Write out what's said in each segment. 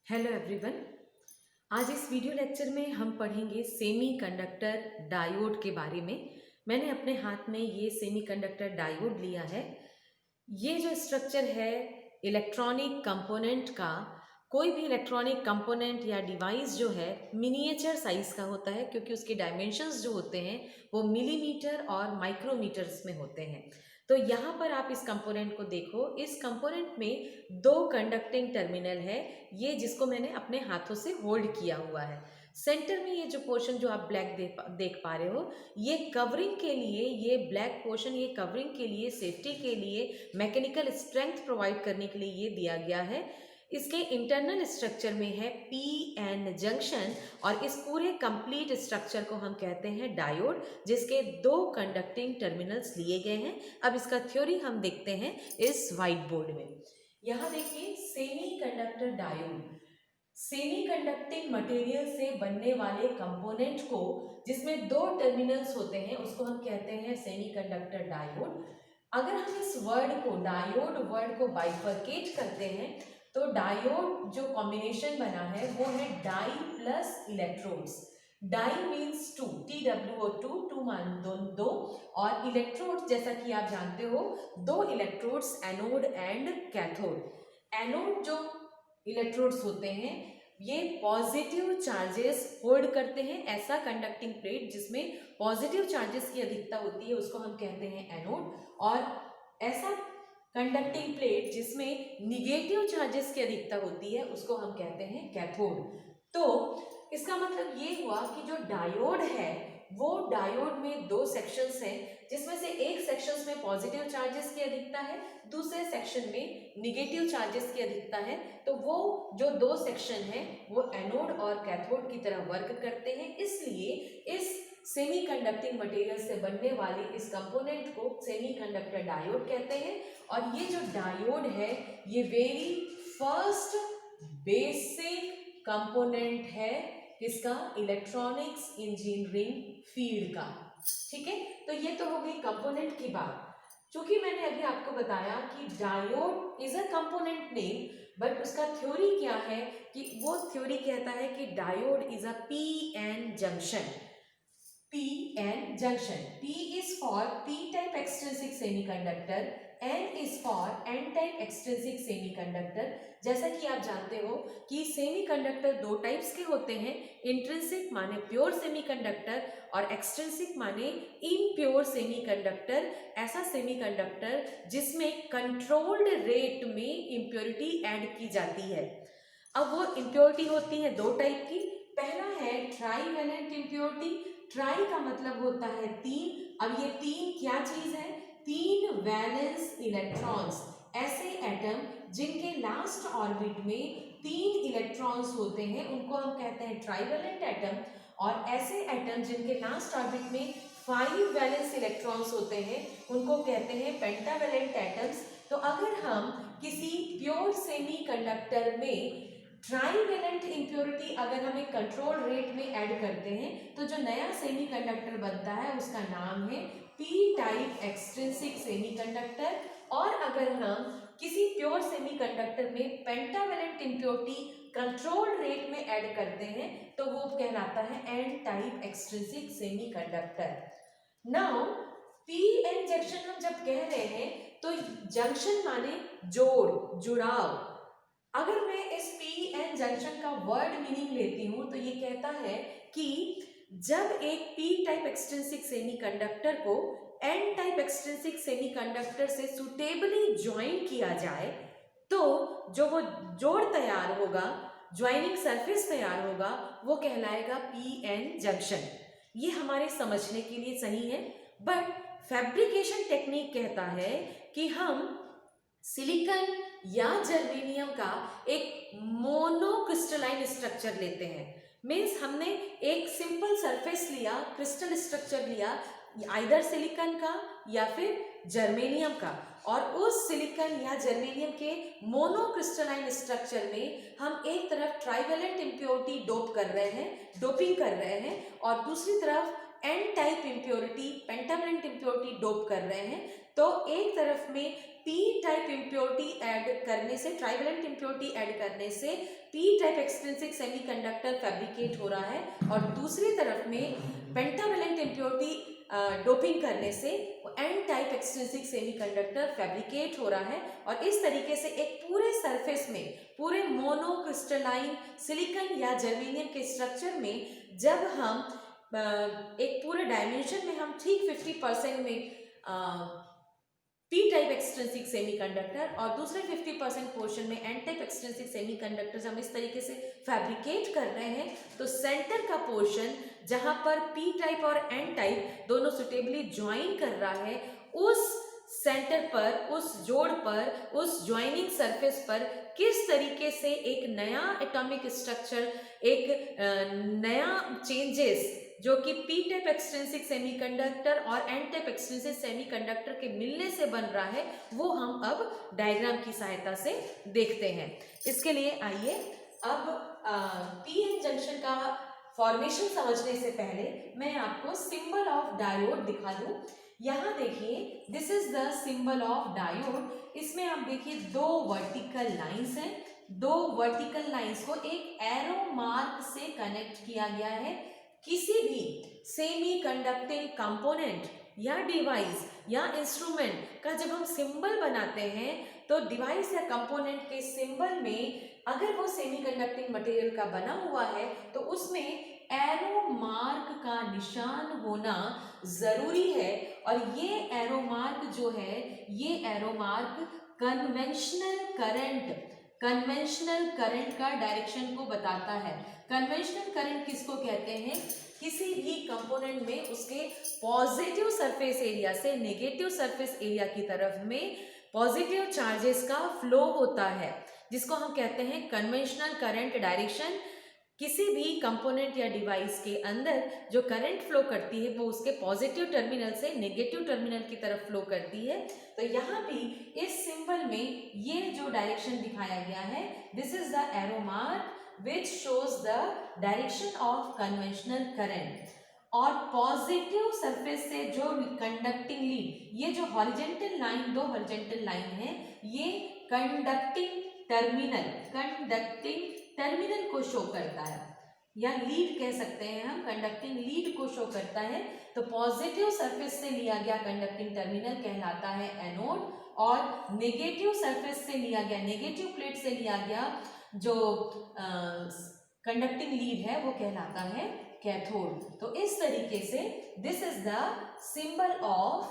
Hello everyone. आज इस video lecture में हम पढ़ेंगे सेमीकंडक्टर डायोड के बारे में। मैंने अपने हाथ में ये सेमीकंडक्टर डायोड लिया है। ये जो स्ट्रक्चर है इलेक्ट्रॉनिक कंपोनेंट का, कोई भी इलेक्ट्रॉनिक कंपोनेंट या डिवाइस जो है मिनिएचर साइज का होता है, क्योंकि उसके डायमेंशंस जो होते हैं वो मिलीमीटर और माइक्रोमीटर्स में होते हैं। तो यहाँ पर आप इस कंपोनेंट को देखो। इस कंपोनेंट में दो कंडक्टिंग टर्मिनल है, ये जिसको मैंने अपने हाथों से होल्ड किया हुआ है। सेंटर में ये जो पोर्शन जो आप ब्लैक देख पा रहे हो, ये कवरिंग के लिए, ये ब्लैक पोर्शन ये कवरिंग के लिए, सेफ्टी के लिए, मैकेनिकल स्ट्रेंथ प्रोवाइड करने के लिए ये दिया गया है। इसके इंटरनल स्ट्रक्चर में है पी एन जंक्शन, और इस पूरे कंप्लीट स्ट्रक्चर को हम कहते हैं डायोड, जिसके दो कंडक्टिंग टर्मिनल्स लिए गए हैं। अब इसका थ्योरी हम देखते हैं इस व्हाइट बोर्ड में। यहाँ देखिए semiconductor diode, semi conducting material से बनने वाले कंपोनेंट को, जिसमें दो टर्मिनल्स होते हैं, उसको हम कहते हैं सेमीकंडक्टर डायोड। अगर हम इस वर्ड को, डायोड वर्ड को बाइफरकेट करते हैं, तो डायोड जो कॉम्बिनेशन बना है वो है di plus electrodes. Di means two, TWO2, two मान दो, और इलेक्ट्रोड्स जैसा कि आप जानते हो दो electrodes, anode and cathode. Anode जो इलेक्ट्रोड्स होते हैं ये पॉजिटिव चार्जेस होल्ड करते हैं। ऐसा कंडक्टिंग प्लेट जिसमें पॉजिटिव चार्जेस की अधिकता होती है उसको हम कहते हैं एनोड, और ऐसा कंडक्टिंग प्लेट जिसमें निगेटिव चार्जेस की अधिकता होती है उसको हम कहते हैं कैथोड। तो इसका मतलब ये हुआ कि जो डायोड है वो डायोड में दो सेक्शंस हैं, जिसमें से एक सेक्शंस में पॉजिटिव चार्जेस की अधिकता है, दूसरे सेक्शन में निगेटिव चार्जेस की अधिकता है। तो वो जो दो सेक्शन है वो एनोड और कैथोड की तरह वर्क करते हैं। इसलिए इस सेमीकंडक्टिंग मटेरियल से बनने वाले इस कंपोनेंट को सेमीकंडक्टर डायोड कहते हैं। और ये जो डायोड है ये वेरी फर्स्ट बेसिक कंपोनेंट है किसका, इलेक्ट्रॉनिक्स इंजीनियरिंग फील्ड का। ठीक है, तो ये तो हो गई कंपोनेंट की बात। क्योंकि मैंने अभी आपको बताया कि diode is a component name, but उसका थ्योरी क्या है, कि वो थ्योरी कहता है कि diode is a P N junction. PN junction. P is for P-type extrinsic semiconductor, N is for N-type extrinsic semiconductor। जैसा कि आप जानते हो कि सेमीकंडक्टर दो टाइप्स के होते हैं, इंट्रिंसिक माने प्योर सेमीकंडक्टर और एक्सट्रिंसिक माने इम्प्योर सेमीकंडक्टर। ऐसा सेमीकंडक्टर जिसमें कंट्रोल्ड रेट में इम्प्योरिटी ऐड की जाती है। अब वो इम्प्योरिटी होती है दो टाइप की। पहला है ट्राईवैलेंट इम्प्योरिटी। ट्राई का मतलब होता है तीन। अब ये तीन क्या चीज है, तीन वैलेंस इलेक्ट्रॉन्स, ऐसे एटम जिनके लास्ट ऑर्बिट में तीन इलेक्ट्रॉन्स होते हैं उनको हम कहते हैं ट्राईवैलेंट एटम। और ऐसे एटम जिनके लास्ट ऑर्बिट में 5 वैलेंस इलेक्ट्रॉन्स होते हैं उनको कहते हैं पेंटावैलेंट एटम्स। तो अगर हम किसी प्योर सेमीकंडक्टर में ट्राईवैलेंट इम्प्योरिटी अगर हम एक कंट्रोल रेट में ऐड करते हैं तो जो नया सेमीकंडक्टर बनता है उसका नाम है पी टाइप एक्सट्रिंसिक सेमीकंडक्टर। और अगर हम किसी प्योर सेमीकंडक्टर में पेंटावैलेंट इम्प्योरिटी कंट्रोल रेट में ऐड करते हैं तो वो कहलाता है N type extrinsic semiconductor. Now P N junction हम जब कह रहे हैं तो जंक्शन माने जोड़, जुड़ाव। अगर मैं इस पी एन जंक्शन का वर्ड मीनिंग लेती हूं तो ये कहता है कि जब एक पी टाइप एक्सट्रिंसिक सेमीकंडक्टर को एन टाइप एक्सट्रिंसिक सेमीकंडक्टर से सुटेबली ज्वाइन किया जाए तो जो वो जोड़ तैयार होगा, ज्वाइनिंग सरफेस तैयार होगा, वो कहलाएगा पी एन जंक्शन। ये हमारे समझने के लिए सही है, बट फैब्रिकेशन टेक्निक कहता है कि हम सिलिकॉन या जर्मेनियम का एक मोनोक्रिस्टलाइन स्ट्रक्चर लेते हैं। मीन्स हमने एक सिंपल सरफेस लिया, क्रिस्टल स्ट्रक्चर लिया, आइदर सिलिकॉन का या फिर जर्मेनियम का, और उस सिलिकॉन या जर्मेनियम के मोनोक्रिस्टलाइन स्ट्रक्चर में हम एक तरफ ट्राईवैलेंट इम्प्योरिटी डोप कर रहे हैं, डोपिंग कर रहे हैं, और दूसरी तरफ N type impurity, pentavalent impurity dope कर रहे हैं, तो एक तरफ में p टाइप इम्प्योरिटी ऐड करने से, ट्राइवेलेंट इम्प्योरिटी ऐड करने से p type extrinsic semiconductor fabricate हो रहा है, और दूसरी तरफ में पेंटावेलेंट इम्प्योरिटी डोपिंग करने से n type extrinsic semiconductor fabricate हो रहा है। और इस तरीके से एक पूरे सरफेस में, पूरे मोनोक्रिस्टलाइन सिलिकॉन या जर्मेनियम के स्ट्रक्चर में जब हम एक पूरे डायमेंशन में हम ठीक 50% में पी टाइप एक्सट्रिंसिक सेमीकंडक्टर और दूसरे 50% पोर्शन में एन टाइप एक्सट्रिंसिक सेमीकंडक्टर्स हम इस तरीके से फैब्रिकेट कर रहे हैं, तो सेंटर का पोर्शन जहां पर पी टाइप और एन टाइप दोनों सुटेबली ज्वाइन कर रहा है, उस सेंटर पर, उस जोड़ पर, उस ज्वाइनिंग सरफेस पर किस तरीके से एक नया एटॉमिक स्ट्रक्चर, एक नया चेंजेस जो कि पी टाइप एक्सट्रिंसिक सेमीकंडक्टर और एन टाइप एक्सट्रिंसिक सेमीकंडक्टर के मिलने से बन रहा है, वो हम अब डायग्राम की सहायता से देखते हैं। इसके लिए आइए अब पी एन जंक्शन का फॉर्मेशन समझने से पहले मैं आपको सिंबल ऑफ डायोड दिखा दूं। यहाँ देखिए, this is the symbol of diode. इसमें आप देखिए दो वर्टिकल लाइंस हैं, दो वर्टिकल लाइंस को एक एरो मार्क से कनेक्ट किया गया है। किसी भी सेमी कंडक्टिंग कंपोनेंट या डिवाइस या इंस्ट्रूमेंट का जब हम सिंबल बनाते हैं, तो डिवाइस या कंपोनेंट के सिंबल में अगर वो सेमी कंडक्टिंग मटेरियल का बना हुआ है तो उसमें एरो मार्क का निशान होना जरूरी है। और ये एरो मार्क जो है, ये एरो मार्क कन्वेंशनल करंट का डायरेक्शन को बताता है। कन्वेंशनल करंट किसको कहते हैं? किसी भी कंपोनेंट में उसके पॉजिटिव सरफेस एरिया से नेगेटिव सरफेस एरिया की तरफ में पॉजिटिव चार्जेस का फ्लो होता है, जिसको हम कहते हैं कन्वेंशनल करंट डायरेक्शन। किसी भी कंपोनेंट या डिवाइस के अंदर जो करंट फ्लो करती है वो उसके पॉजिटिव टर्मिनल से नेगेटिव टर्मिनल की तरफ फ्लो करती है। तो यहाँ भी इस सिंबल में ये जो डायरेक्शन दिखाया गया है, this is the arrow mark which shows the direction of conventional current। और पॉजिटिव सरफेस से जो कंडक्टिंग लीड, ये जो हॉरिजेंटल लाइन, दो हॉरिजेंटल लाइन है, ये कंडक्टिंग टर्मिनल को शो करता है, या लीड कह सकते हैं हम, कंडक्टिंग लीड को शो करता है। तो पॉजिटिव सरफेस से लिया गया कंडक्टिंग टर्मिनल कहलाता है एनोड, और नेगेटिव सरफेस से लिया गया, नेगेटिव प्लेट से लिया गया जो कंडक्टिंग लीड है वो कहलाता है कैथोड। तो इस तरीके से this is the symbol of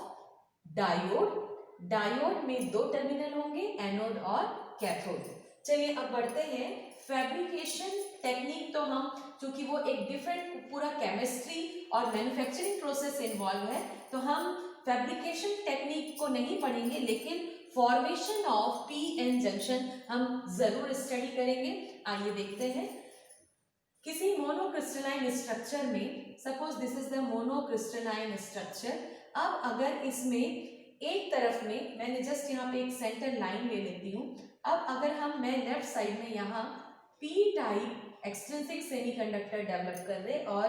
diode. Diode में दो टर्मिनल होंगे, एनोड और कैथोड। चलिए अब बढ़ते हैं फैब्रिकेशन टेक्निक। तो हम, चूंकि वो एक डिफरेंट पूरा केमिस्ट्री और मैन्युफैक्चरिंग प्रोसेस इन्वॉल्व है, तो हम फैब्रिकेशन टेक्निक को नहीं पढ़ेंगे, लेकिन formation of P N junction हम जरूर स्टडी करेंगे। आइए देखते हैं। किसी मोनोक्रिस्टलाइन स्ट्रक्चर में, suppose this is the monocrystalline structure. अब अगर इसमें एक तरफ में, मैंने जस्ट यहाँ पे एक सेंटर लाइन ले लेती हूँ। अब अगर मैं लेफ्ट साइड में यहाँ P type extrinsic semiconductor develop कर रहे और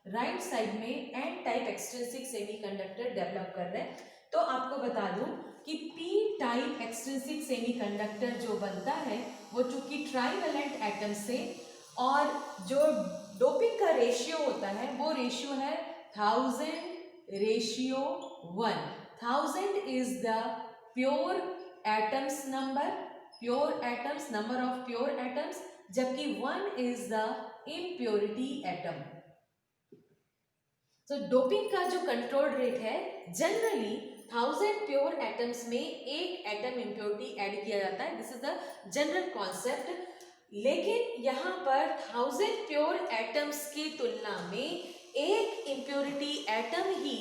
राइट साइड में N type extrinsic semiconductor develop कर रहे हैं, तो आपको बता दूं कि पी टाइप एक्सट्रिंसिक सेमीकंडक्टर जो बनता है वो चूंकि ट्राइवेलेंट एटम से, और जो डोपिंग का रेशियो होता है वो रेशियो है 1000:1। 1000 is the pure atoms number of pure atoms, जबकि 1 इज द इम्प्योरिटी एटम। तो डोपिंग का जो कंट्रोल रेट है, जनरली 1000 प्योर एटम्स में एक एटम इम्प्योरिटी ऐड किया जाता है। This is the general concept. लेकिन यहाँ पर 1000 प्योर एटम्स की तुलना में एक इम्प्योरिटी एटम ही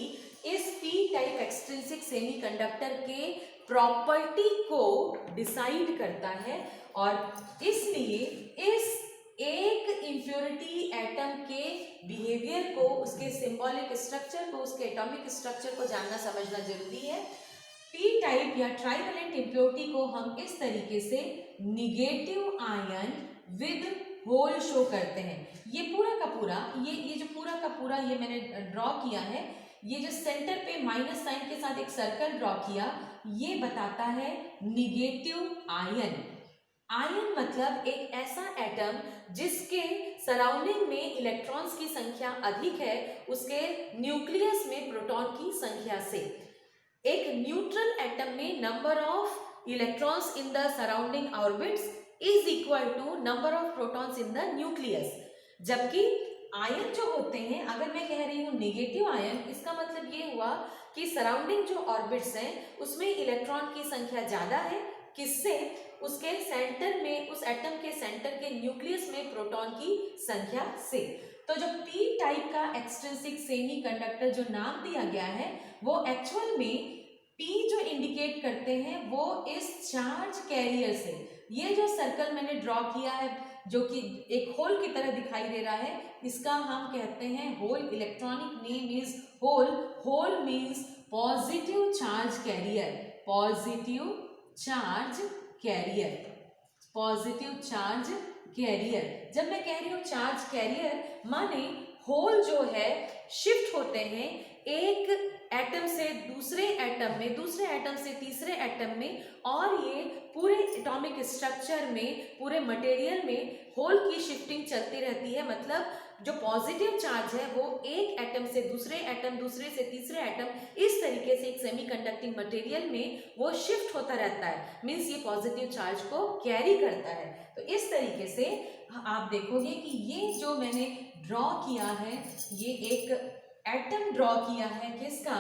इस पी टाइप एक्सट्रिंसिक सेमीकंडक्टर के प्रॉपर्टी को डिसाइड करता है, और इसलिए इस एक इम्प्योरिटी एटम के बिहेवियर को, उसके सिंबॉलिक स्ट्रक्चर को, उसके एटॉमिक स्ट्रक्चर को जानना समझना जरूरी है। पी टाइप या ट्राइवेलेंट इम्प्योरिटी को हम इस तरीके से negative ion with hole show करते हैं। ये पूरा का पूरा, ये जो पूरा का पूरा ये मैंने ड्रॉ किया है, ये जो सेंटर पे माइनस साइन के साथ एक सर्कल ड्रॉ किया, ये बताता है निगेटिव आयन। आयन मतलब एक ऐसा एटम जिसके सराउंडिंग में इलेक्ट्रॉन्स की संख्या अधिक है उसके न्यूक्लियस में प्रोटॉन की संख्या से। एक न्यूट्रल एटम में number of electrons in the surrounding orbits is equal to number of protons in the nucleus. जबकि आयन जो होते हैं, अगर मैं कह रही हूँ नेगेटिव आयन, इसका मतलब ये हुआ कि सराउंडिंग जो ऑर्बिट्स हैं उसमें इलेक्ट्रॉन की संख्या ज्यादा है, किससे? उसके सेंटर में, उस एटम के सेंटर के न्यूक्लियस में प्रोटॉन की संख्या से। तो जो पी टाइप का एक्सट्रिंसिक सेमीकंडक्टर जो नाम दिया गया है वो एक्चुअल में पी जो इंडिकेट करते हैं वो इस चार्ज कैरियर से, ये जो सर्कल मैंने ड्रॉ किया है जो कि एक होल की तरह दिखाई दे रहा है, इसका हम कहते हैं hole. Electronic name is hole. Hole means positive charge carrier, positive charge carrier, positive charge carrier. जब मैं कह रही हूँ चार्ज कैरियर, माने होल जो है शिफ्ट होते हैं एक एटम से दूसरे एटम में, दूसरे एटम से तीसरे एटम में, और ये पूरे एटॉमिक स्ट्रक्चर में, पूरे मटेरियल में होल की शिफ्टिंग चलती रहती है। मतलब जो पॉजिटिव चार्ज है वो एक एटम से दूसरे एटम, दूसरे से तीसरे एटम, इस तरीके से एक सेमीकंडक्टिंग मटेरियल में वो शिफ्ट होता रहता है। मीन्स ये पॉजिटिव चार्ज को कैरी करता है। तो इस तरीके से आप देखोगे कि ये जो मैंने ड्रॉ किया है, ये एक एटम ड्रॉ किया है, किसका?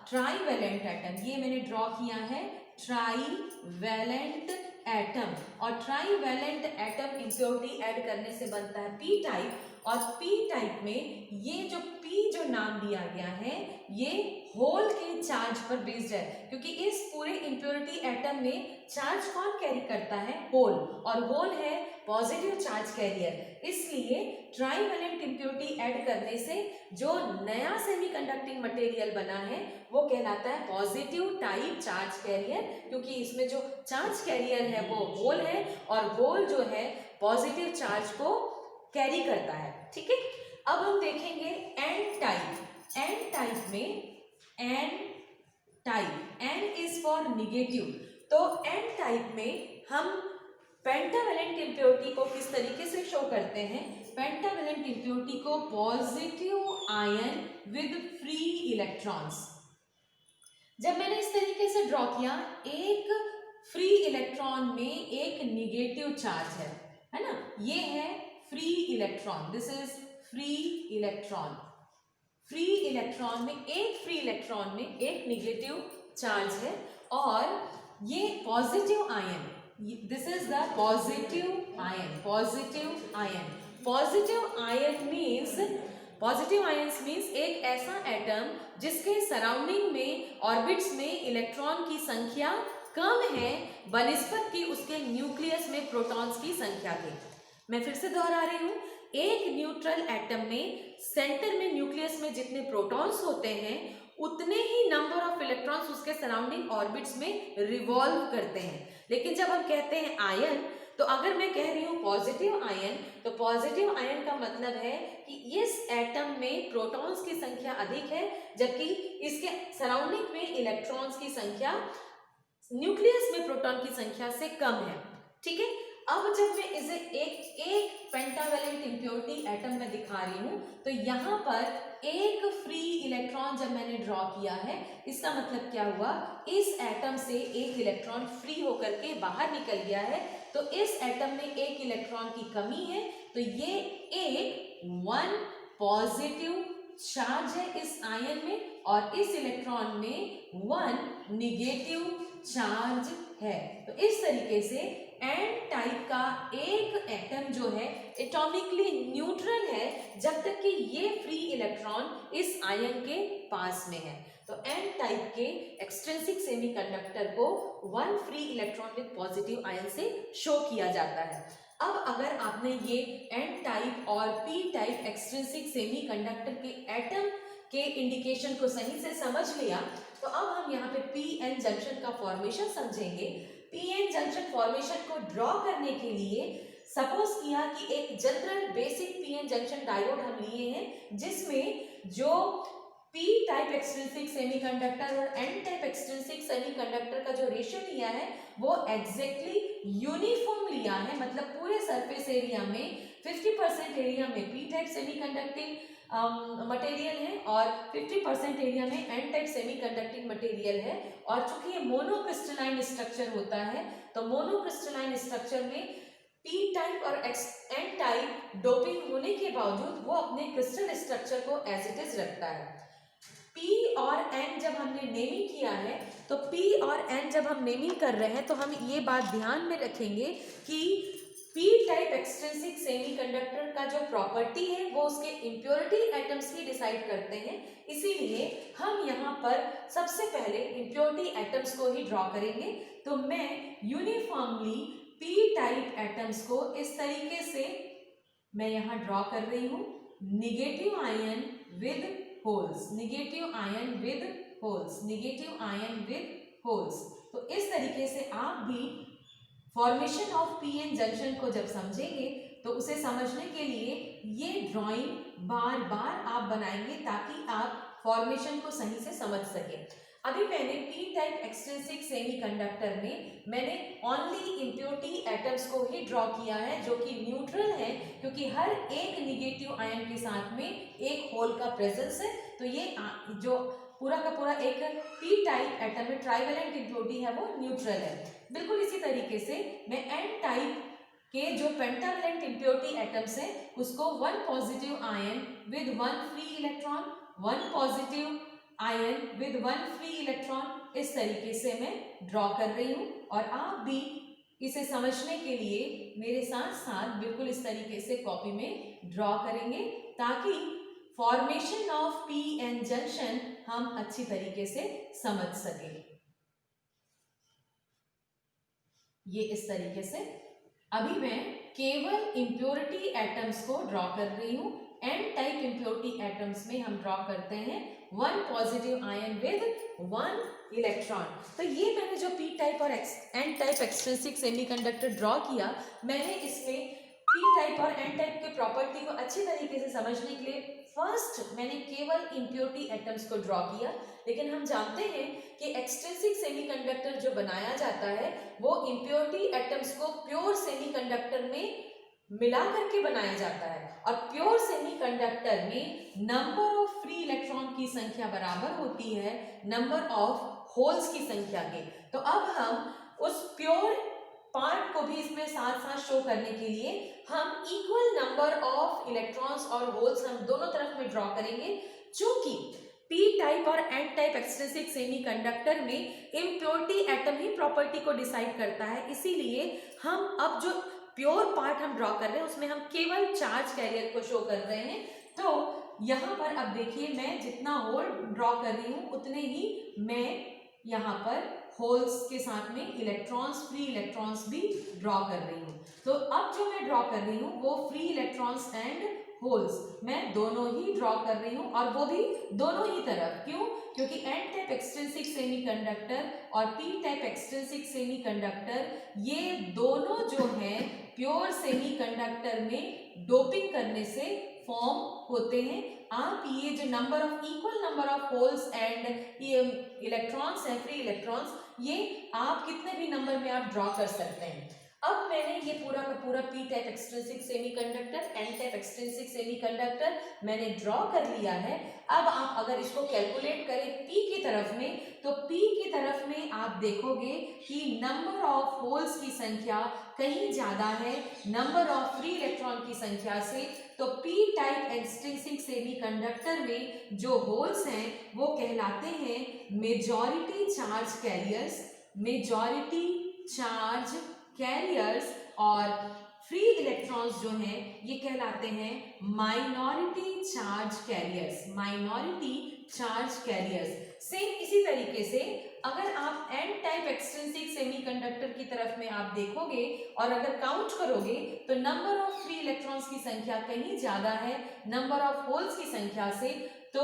Trivalent atom. ये मैंने ड्रॉ किया है ट्राईवैलेंट एटम, और ट्राईवैलेंट एटम इम्प्योरिटी ऐड करने से बनता है पी टाइप। और पी टाइप में ये जो पी जो नाम दिया गया है ये होल के चार्ज पर बेस्ड है, क्योंकि इस पूरे इम्प्योरिटी एटम में चार्ज कौन कैरी करता है? होल, और होल है पॉजिटिव चार्ज कैरियर। इसलिए ट्राईवैलेंट इम्प्योरिटी ऐड करने से जो नया सेमीकंडक्टिंग मटेरियल बना है वो कहलाता है पॉजिटिव टाइप चार्ज कैरियर, क्योंकि इसमें जो चार्ज कैरियर है वो होल है, और होल जो है पॉजिटिव चार्ज को कैरी करता है। ठीक है, अब हम देखेंगे एन टाइप। एन टाइप में N type, N is for negative. तो एन टाइप में हम पेंटावैलेंट इम्प्योरिटी को किस तरीके से शो करते हैं? पेंटावैलेंट इम्प्योरिटी को positive ion with free electrons. जब मैंने इस तरीके से ड्रॉ किया, एक फ्री इलेक्ट्रॉन में एक निगेटिव चार्ज है ना, ये है free electron, this is free electron. Free electron में, एक फ्री इलेक्ट्रॉन में एक निगेटिव चार्ज है, और ये positive ion, this is the positive ion, positive ion. Positive ion means, positive ions means एक ऐसा एटम जिसके सराउंडिंग में ऑर्बिट्स में इलेक्ट्रॉन की संख्या कम है बनिस्बत की उसके न्यूक्लियस में प्रोटॉन्स की संख्या के। मैं फिर से दोहरा रही हूँ, एक न्यूट्रल एटम में सेंटर में, न्यूक्लियस में जितने प्रोटॉन्स होते हैं उतने ही नंबर ऑफ इलेक्ट्रॉन्स उसके सराउंडिंग ऑर्बिट्स में रिवॉल्व करते हैं। लेकिन जब हम कहते हैं आयन, तो अगर मैं कह रही हूँ पॉजिटिव आयन, तो पॉजिटिव आयन का मतलब है कि इस एटम में प्रोटॉन्स की संख्या अधिक है, जबकि इसके सराउंडिंग में इलेक्ट्रॉन्स की संख्या न्यूक्लियस में प्रोटॉन की संख्या से कम है। ठीक है, अब जब मैं इसे एक पेंटावैलेंट इम्प्योरिटी एटम में दिखा रही हूं, तो यहाँ पर एक फ्री इलेक्ट्रॉन जब मैंने ड्रॉ किया है, इसका मतलब क्या हुआ? इस एटम से एक इलेक्ट्रॉन फ्री होकर के बाहर निकल गया है, तो इस एटम में एक इलेक्ट्रॉन की कमी है, तो ये एक 1 पॉजिटिव चार्ज है इस आयन में, और इस इलेक्ट्रॉन में 1 निगेटिव चार्ज है। तो इस तरीके से एन टाइप का एक एटम जो है एटॉमिकली न्यूट्रल है जब तक कि ये फ्री इलेक्ट्रॉन इस आयन के पास में है। तो एन टाइप के एक्सट्रिंसिक सेमीकंडक्टर को 1 free electron with positive ion से शो किया जाता है। अब अगर आपने ये एन टाइप और पी टाइप एक्सट्रिंसिक सेमीकंडक्टर के एटम के इंडिकेशन को सही से समझ लिया, तो अब हम यहाँ पे पी एन जंक्शन का फॉर्मेशन समझेंगे। पी एन जंक्शन फॉर्मेशन को ड्रॉ करने के लिए सपोज किया कि एक general basic P N junction diode हम लिए हैं, जिसमें जो पी टाइप एक्सट्रिंसिक सेमीकंडक्टर और एन टाइप एक्सट्रिंसिक सेमीकंडक्टर का जो रेशियो लिया है वो एग्जैक्टली यूनिफॉर्म लिया है, मतलब पूरे सरफेस एरिया में 50% एरिया में पी टाइप सेमीकंडक्टिंग मटेरियल है और 50% एरिया में एन टाइप सेमीकंडक्टिंग मटेरियल है। और चूंकि ये मोनोक्रिस्टलाइन स्ट्रक्चर होता है तो मोनोक्रिस्टलाइन स्ट्रक्चर में पी टाइप और एन टाइप डोपिंग होने के बावजूद वो अपने क्रिस्टल स्ट्रक्चर को एज इट इज रखता है। P और N जब हमने नेमिंग किया है तो P और N जब हम नेमिंग कर रहे हैं तो हम ये बात ध्यान में रखेंगे कि P टाइप एक्सट्रिंसिक सेमीकंडक्टर का जो प्रॉपर्टी है वो उसके इम्प्योरिटी एटम्स ही डिसाइड करते हैं, इसीलिए हम यहाँ पर सबसे पहले इम्प्योरिटी एटम्स को ही ड्रॉ करेंगे। तो मैं यूनिफॉर्मली P टाइप एटम्स को इस तरीके से मैं यहाँ ड्रॉ कर रही हूँ, negative ion with holes, negative ion with holes, negative ion with holes. तो इस तरीके से आप भी formation of P N junction को जब समझेंगे तो उसे समझने के लिए ये ड्राइंग बार बार आप बनाएंगे ताकि आप फॉर्मेशन को सही से समझ सकें। अभी मैंने पी टाइप एक्सट्रिंसिक सेमीकंडक्टर में मैंने ओनली इम्प्योरिटी एटम्स को ही ड्रॉ किया है जो कि न्यूट्रल है, क्योंकि हर एक निगेटिव आयन के साथ में एक होल का प्रेजेंस है। तो ये जो पूरा का पूरा एक पी टाइप एटम में ट्राइवेलेंट इम्प्योरिटी है वो न्यूट्रल है। बिल्कुल इसी तरीके से मैं एन टाइप के जो पेंटावेलेंट इम्प्योरिटी एटम्स हैं उसको one positive ion with one free electron, one positive ion with one free electron इस तरीके से मैं ड्रॉ कर रही हूँ। और आप भी इसे समझने के लिए मेरे साथ साथ बिल्कुल इस तरीके से कॉपी में ड्रॉ करेंगे ताकि formation of P N junction हम अच्छी तरीके से समझ सकें। ये इस तरीके से अभी मैं केवल इम्प्योरिटी एटम्स को ड्रॉ कर रही हूँ। एन टाइप इम्प्योरिटी एटम्स में हम ड्रॉ करते हैं one positive ion with one electron. तो ये मैंने जो पी टाइप और N type extrinsic semiconductor draw किया, मैंने इसमें पी टाइप और एन टाइप के प्रॉपर्टी को अच्छी तरीके से समझने के लिए फर्स्ट मैंने केवल इम्प्योरिटी एटम्स को ड्रॉ किया। लेकिन हम जानते हैं कि एक्सट्रिंसिक सेमीकंडक्टर जो बनाया जाता है वो इम्प्योरिटी एटम्स को प्योर सेमीकंडक्टर में मिला करके बनाया जाता है, और प्योर सेमीकंडक्टर में नंबर ऑफ फ्री इलेक्ट्रॉन की संख्या बराबर होती है नंबर ऑफ होल्स की संख्या के। तो अब हम उस प्योर पार्ट को भी इसमें साथ साथ शो करने के लिए हम इक्वल नंबर ऑफ इलेक्ट्रॉन्स और होल्स हम दोनों तरफ में ड्रॉ करेंगे। चूंकि पी टाइप और एन टाइप एक्सट्रिंसिक सेमीकंडक्टर में इम्प्योरिटी एटम ही प्रॉपर्टी को डिसाइड करता है, इसीलिए हम अब जो प्योर पार्ट हम ड्रॉ कर रहे हैं उसमें हम केवल चार्ज कैरियर को शो कर रहे हैं। तो यहाँ पर अब देखिए मैं जितना होल ड्रॉ कर रही हूँ उतने ही मैं यहाँ पर होल्स के साथ में इलेक्ट्रॉन्स, फ्री इलेक्ट्रॉन्स भी ड्रॉ कर रही हूँ। तो अब जो मैं ड्रॉ कर रही हूँ वो फ्री इलेक्ट्रॉन्स एंड होल्स मैं दोनों ही ड्रॉ कर रही हूँ, और वो भी दोनों ही तरफ। क्यों? क्योंकि एन टाइप एक्सट्रिंसिक सेमीकंडक्टर और पी टाइप एक्सट्रिंसिक सेमीकंडक्टर ये दोनों जो हैं प्योर सेमीकंडक्टर में डोपिंग करने से फॉर्म होते हैं। आप ये जो number of equal number of holes and electrons हैं, फ्री इलेक्ट्रॉन्स, ये आप कितने भी नंबर में आप ड्रॉ कर सकते हैं। अब मैंने ये पूरा का पूरा P type extrinsic semiconductor, N type extrinsic semiconductor मैंने ड्रॉ कर लिया है। अब आप अगर इसको कैलकुलेट करें पी की तरफ में, तो पी की तरफ में आप देखोगे कि नंबर ऑफ होल्स की संख्या कहीं ज्यादा है नंबर ऑफ फ्री इलेक्ट्रॉन की संख्या से। तो पी टाइप एक्सट्रिंसिक सेमीकंडक्टर में जो होल्स हैं वो कहलाते हैं majority charge carriers, majority charge carriers, और फ्री इलेक्ट्रॉन्स जो हैं ये कहलाते हैं minority charge carriers, minority charge carriers. Same इसी तरीके से अगर आप एन टाइप एक्सट्रिंसिक सेमीकंडक्टर की तरफ में आप देखोगे और अगर काउंट करोगे तो नंबर ऑफ फ्री इलेक्ट्रॉन्स की संख्या कहीं ज्यादा है नंबर ऑफ होल्स की संख्या से। तो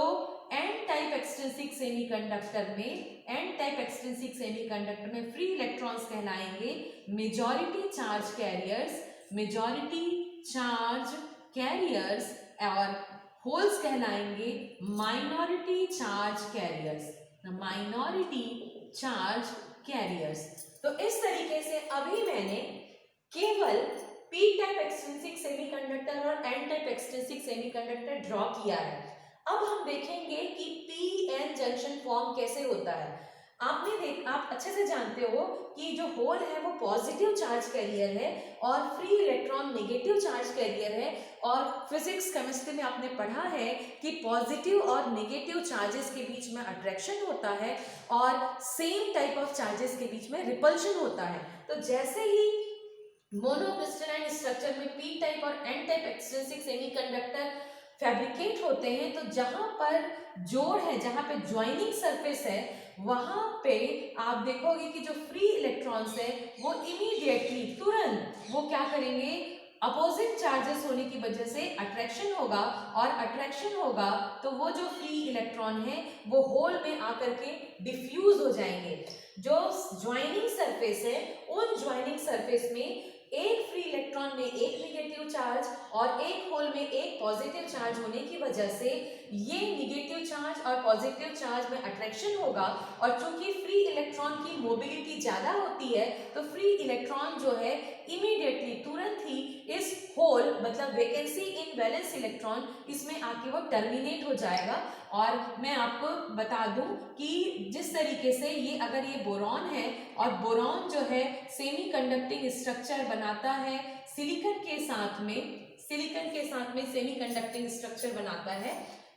एन टाइप एक्सट्रिंसिक सेमीकंडक्टर में, एन टाइप एक्सट्रिंसिक सेमीकंडक्टर में फ्री इलेक्ट्रॉन्स कहलाएंगे majority charge carriers, majority charge carriers, और होल्स कहलाएंगे minority charge carriers, minority charge carriers. तो इस तरीके से अभी मैंने केवल पी टाइप एक्सट्रिंसिक सेमीकंडक्टर और N type extrinsic semiconductor draw किया है। अब हम देखेंगे कि पी एन जंक्शन फॉर्म कैसे होता है। आप अच्छे से जानते हो कि जो होल है वो पॉजिटिव चार्ज कैरियर है और free electron negative charge carrier है। और फिजिक्स केमिस्ट्री में आपने पढ़ा है कि पॉजिटिव और नेगेटिव चार्जेस के बीच में अट्रैक्शन होता है और सेम टाइप ऑफ चार्जेस के बीच में रिपल्शन होता है। तो जैसे ही मोनोक्रिस्टलाइन स्ट्रक्चर में पी टाइप और N type extrinsic semiconductor fabricate होते हैं, तो जहां पर जोड़ है, जहां पे ज्वाइनिंग सरफेस है, वहां पे आप देखोगे कि जो फ्री इलेक्ट्रॉन्स है वो इमीडिएटली तुरंत वो क्या करेंगे, अपोजिट चार्जेस होने की वजह से अट्रैक्शन होगा और अट्रैक्शन होगा तो वो जो फ्री इलेक्ट्रॉन है वो होल में आकर के डिफ्यूज हो जाएंगे। जो ज्वाइनिंग सरफेस है उन ज्वाइनिंग सरफेस में एक फ्री इलेक्ट्रॉन में एक नेगेटिव चार्ज और एक होल में एक पॉजिटिव चार्ज होने की वजह से ये नेगेटिव चार्ज और पॉजिटिव चार्ज में अट्रैक्शन होगा। और चूंकि फ्री इलेक्ट्रॉन की मोबिलिटी ज्यादा होती है तो फ्री इलेक्ट्रॉन जो है इमीडिएटली तुरंत ही इस होल मतलब वैकेंसी इन वैलेंस इलेक्ट्रॉन इसमें आके वो टर्मिनेट हो जाएगा। और मैं आपको बता दूं कि जिस तरीके से ये अगर ये बोरॉन है और बोरॉन जो है सेमी कंडक्टिंग स्ट्रक्चर बनाता है सिलिकॉन के साथ में सेमी कंडक्टिंग स्ट्रक्चर बनाता है,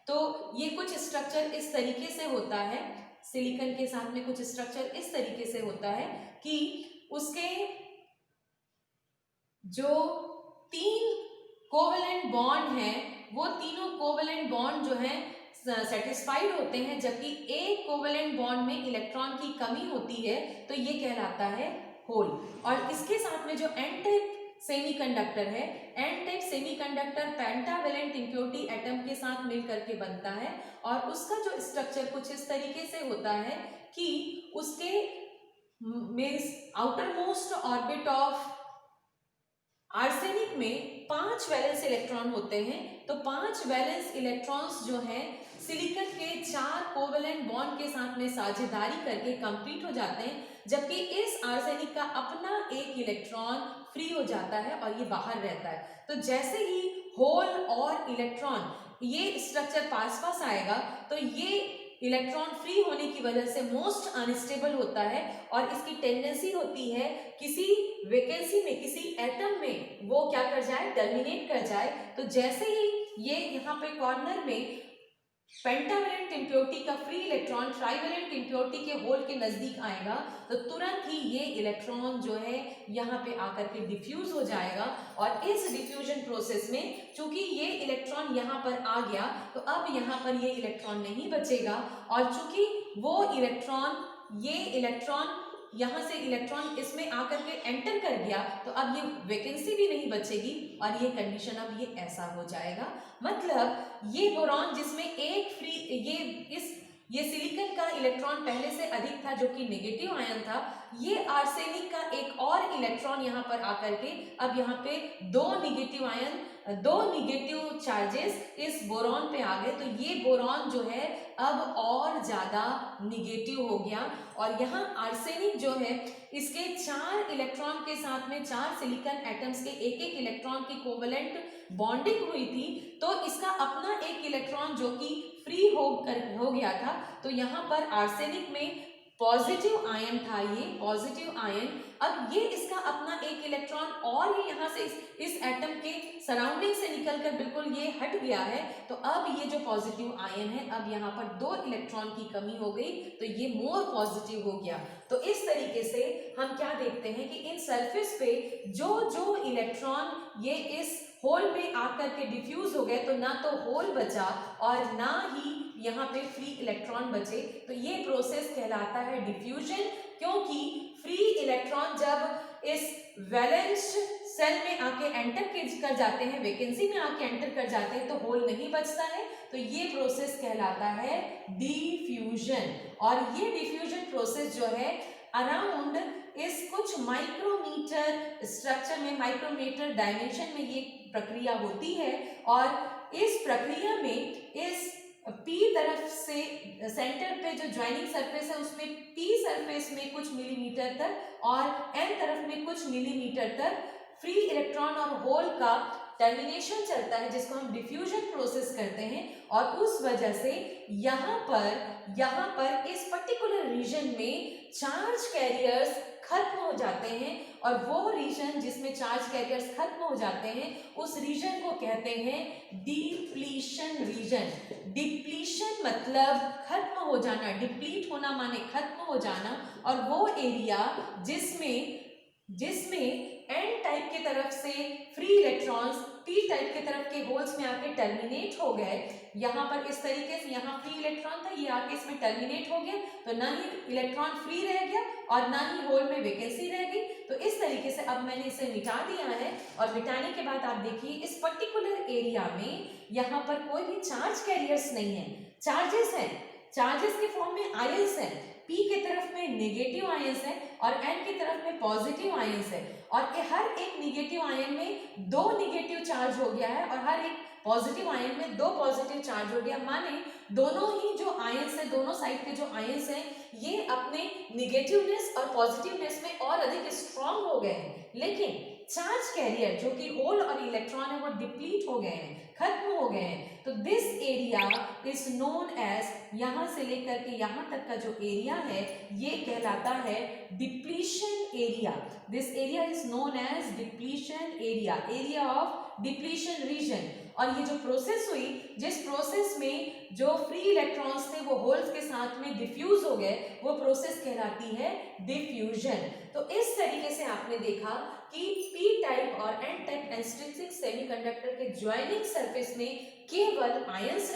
तो ये कुछ स्ट्रक्चर इस तरीके से होता है, सिलिकॉन के साथ में कुछ स्ट्रक्चर इस तरीके से होता है कि उसके जो 3 कोवेलेंट बॉन्ड हैं वो तीनों कोवेलेंट बॉन्ड जो है सेटिस्फाइड होते हैं, जबकि एक कोवेलेंट बॉन्ड में इलेक्ट्रॉन की कमी होती है तो ये कहलाता है होल। और इसके साथ में जो एन टाइप सेमीकंडक्टर है, N type semiconductor pentavalent impurity atom के साथ मिलकर के बनता है और उसका जो स्ट्रक्चर कुछ इस तरीके से होता है कि उसके means outer most orbit of arsenic में 5 वैलेंस इलेक्ट्रॉन होते हैं। तो 5 वैलेंस इलेक्ट्रॉन्स जो हैं सिलिकॉन के 4 कोवेलेंट बॉन्ड के साथ में साझेदारी करके कंप्लीट हो जाते हैं, जबकि इस आर्सेनिक का अपना एक इलेक्ट्रॉन फ्री हो जाता है और ये बाहर रहता है। तो जैसे ही होल और इलेक्ट्रॉन ये स्ट्रक्चर पास पास आएगा तो ये इलेक्ट्रॉन फ्री होने की वजह से मोस्ट अनस्टेबल होता है और इसकी टेंडेंसी होती है किसी वैकेंसी में, किसी एटम में वो क्या कर जाए, टर्मिनेट कर जाए। तो जैसे ही ये यहाँ पे कॉर्नर में पेंटावेलेंट इम्प्योरिटी का फ्री इलेक्ट्रॉन ट्राइवेलेंट इम्प्योरिटी के होल के नजदीक आएगा तो तुरंत ही ये इलेक्ट्रॉन जो है यहाँ पे आकर के डिफ्यूज हो जाएगा। और इस डिफ्यूजन प्रोसेस में चूंकि ये इलेक्ट्रॉन यहाँ पर आ गया तो अब यहाँ पर ये इलेक्ट्रॉन नहीं बचेगा और चूंकि वो इलेक्ट्रॉन ये इलेक्ट्रॉन यहाँ से इलेक्ट्रॉन इसमें आकर के एंटर कर गया तो अब ये वैकेंसी भी नहीं बचेगी और ये कंडीशन अब ये ऐसा हो जाएगा। मतलब ये बोरॉन जिसमें एक फ्री ये सिलिकॉन का इलेक्ट्रॉन पहले से अधिक था जो कि नेगेटिव आयन था, ये आर्सेनिक का एक और इलेक्ट्रॉन यहाँ पर आकर के अब यहाँ पे 2 निगेटिव चार्जेस इस बोरॉन पे आ गए। तो ये बोरॉन जो है अब और ज्यादा निगेटिव हो गया और यहाँ आर्सेनिक जो है इसके 4 इलेक्ट्रॉन के साथ में 4 सिलिकॉन एटम्स के एक एक इलेक्ट्रॉन की कोवेलेंट बॉन्डिंग हुई थी, तो इसका अपना एक इलेक्ट्रॉन जो कि फ्री हो गया था। तो यहाँ पर आर्सेनिक में पॉजिटिव आयन था, ये पॉजिटिव आयन, अब ये इसका अपना एक इलेक्ट्रॉन और ये यहाँ से इस एटम के सराउंडिंग से निकलकर बिल्कुल ये हट गया है। तो अब ये जो पॉजिटिव आयन है अब यहाँ पर 2 इलेक्ट्रॉन की कमी हो गई तो ये मोर पॉजिटिव हो गया। तो इस तरीके से हम क्या देखते हैं कि इन सरफेस पे जो इलेक्ट्रॉन ये इस होल में आकर के डिफ्यूज हो गए तो ना तो होल बचा और ना ही यहाँ पे फ्री इलेक्ट्रॉन बचे। तो ये प्रोसेस कहलाता है डिफ्यूजन, क्योंकि फ्री इलेक्ट्रॉन जब इस वैलेंस सेल में आके एंटर कर जाते हैं, वैकेंसी में आके एंटर कर जाते हैं तो होल नहीं बचता है। तो ये प्रोसेस कहलाता है डिफ्यूजन। और ये डिफ्यूजन प्रोसेस जो है अराउंड इस कुछ माइक्रोमीटर स्ट्रक्चर में, माइक्रोमीटर डायमेंशन में ये प्रक्रिया होती है और इस प्रक्रिया में इस P तरफ से सेंटर पे जो ज्वाइनिंग सरफेस है उसमें P सरफेस में कुछ मिलीमीटर तक और N तरफ में कुछ मिलीमीटर तक फ्री इलेक्ट्रॉन और होल का टर्मिनेशन चलता है, जिसको हम डिफ्यूजन प्रोसेस करते हैं। और उस वजह से यहाँ पर इस पर्टिकुलर रीजन में चार्ज कैरियर्स खत्म हो जाते हैं और वो रीजन जिसमें चार्ज कैरियर्स खत्म हो जाते हैं उस रीजन को कहते हैं डिप्लीशन रीजन। डिप्लीशन मतलब खत्म हो जाना, डिप्लीट होना माने खत्म हो जाना। और वो एरिया जिसमें N टाइप की तरफ से फ्री इलेक्ट्रॉन्स P टाइप की तरफ के होल्स में आके टर्मिनेट हो गए, यहाँ पर इस तरीके से यहाँ फ्री इलेक्ट्रॉन था, ये आके इसमें टर्मिनेट हो गया, तो ना ही इलेक्ट्रॉन फ्री रह गया और ना ही होल में वैकेंसी रह गई। तो इस तरीके से अब मैंने इसे मिटा दिया है और मिटाने के बाद आप देखिए इस पर्टिकुलर एरिया में यहाँ पर कोई भी चार्ज कैरियर्स नहीं है, चार्जेस हैं, चार्जेस के फॉर्म में आयंस हैं। P के तरफ में नेगेटिव आयंस है और N की तरफ में पॉजिटिव आयंस है और हर एक नेगेटिव आयन में 2 नेगेटिव चार्ज हो गया है और हर एक पॉजिटिव आयन में 2 पॉजिटिव चार्ज हो गया। माने दोनों ही जो आयंस है, दोनों साइड के जो आयंस हैं ये अपने नेगेटिवनेस और पॉजिटिवनेस में और अधिक स्ट्रांग हो गए हैं, लेकिन चार्ज कैरियर जो कि होल और इलेक्ट्रॉन है वो डिप्लीट हो गए हैं, खत्म हो गए हैं। तो this area is known as, यहां से लेकर के यहां तक का जो एरिया है ये कहलाता है depletion area. This area is known as depletion area, area of depletion region. और ये जो प्रोसेस हुई, जिस प्रोसेस में जो फ्री इलेक्ट्रॉन्स थे वो होल्स के साथ में डिफ्यूज हो गए, वो प्रोसेस कहलाती है डिफ्यूजन। तो इस तरीके से आपने देखा कि P टाइप और N टाइप एक्सट्रिंसिक सेमीकंडक्टर के ज्वाइनिंग सरफेस में केवल आयंस